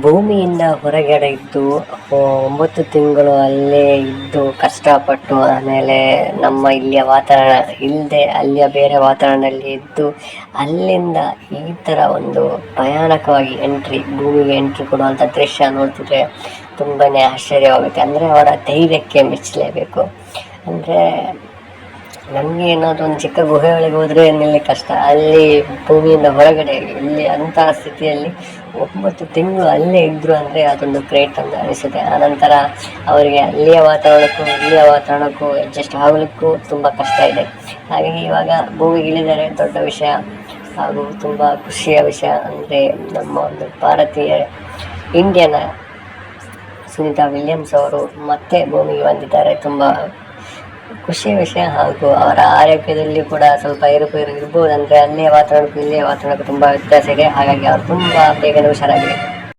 ಭೂಮಿಯಿಂದ ಹೊರಗಡೆ ಇದ್ದು 9 ತಿಂಗಳು ಅಲ್ಲೇ ಇದ್ದು ಕಷ್ಟಪಟ್ಟು, ಆಮೇಲೆ ನಮ್ಮ ಇಲ್ಲಿಯ ವಾತಾವರಣ ಇಲ್ಲದೆ ಅಲ್ಲಿಯ ಬೇರೆ ವಾತಾವರಣದಲ್ಲಿ ಇದ್ದು ಅಲ್ಲಿಂದ ಈ ಥರ ಒಂದು ಭಯಾನಕವಾಗಿ ಭೂಮಿಗೆ ಎಂಟ್ರಿ ಕೊಡುವಂಥ ದೃಶ್ಯ ನೋಡ್ತಿದ್ರೆ ತುಂಬಾ ಆಶ್ಚರ್ಯವಾಗುತ್ತೆ. ಅಂದರೆ ಅವರ ಧೈರ್ಯಕ್ಕೆ ಮೆಚ್ಚಲೇಬೇಕು. ಅಂದರೆ ನಮಗೆ ಏನಾದರೂ ಒಂದು ಚಿಕ್ಕ ಗುಹೆ ಒಳಗೆ ಹೋದರೆ ನಿಲ್ಲಿ ಕಷ್ಟ, ಅಲ್ಲಿ ಭೂಮಿಯಿಂದ ಹೊರಗಡೆ ಇಲ್ಲಿ ಅಂತಹ ಸ್ಥಿತಿಯಲ್ಲಿ 9 ತಿಂಗಳು ಅಲ್ಲೇ ಇದ್ದರು ಅಂದರೆ ಅದೊಂದು ಗ್ರೇಟ್ ಅಂತ ಅನಿಸುತ್ತೆ. ಆನಂತರ ಅವರಿಗೆ ಅಲ್ಲಿಯ ವಾತಾವರಣಕ್ಕೂ ಇಲ್ಲಿಯ ವಾತಾವರಣಕ್ಕೂ ಅಡ್ಜಸ್ಟ್ ಆಗಲಿಕ್ಕೂ ತುಂಬ ಕಷ್ಟ ಇದೆ. ಹಾಗಾಗಿ ಇವಾಗ ಭೂಮಿಗೆ ಇಳಿದರೆ ದೊಡ್ಡ ವಿಷಯ ಹಾಗೂ ತುಂಬ ಖುಷಿಯ ವಿಷಯ. ಅಂದರೆ ನಮ್ಮ ಒಂದು ಭಾರತೀಯ ಇಂಡಿಯನ್ ಸುನೀತಾ ವಿಲಿಯಮ್ಸ್ ಅವರು ಮತ್ತೆ ಭೂಮಿಗೆ ಬಂದಿದ್ದಾರೆ. ತುಂಬ ಖುಷಿಯ ವಿಷಯ. ಹಾಗೂ ಅವರ ಆರೋಗ್ಯದಲ್ಲಿ ಕೂಡ ಸ್ವಲ್ಪ ಏರುಪೇರು ಇರ್ಬೋದು. ಅಂದರೆ ಅಲ್ಲಿಯ ವಾತಾವರಣಕ್ಕೂ ಇಲ್ಲಿಯ ವಾತಾವರಣಕ್ಕೂ ತುಂಬ ವ್ಯತ್ಯಾಸ ಇದೆ. ಹಾಗಾಗಿ ಅವರು ತುಂಬ ಬೇಗನೆ ಹುಷಾರಾಗಿದೆ.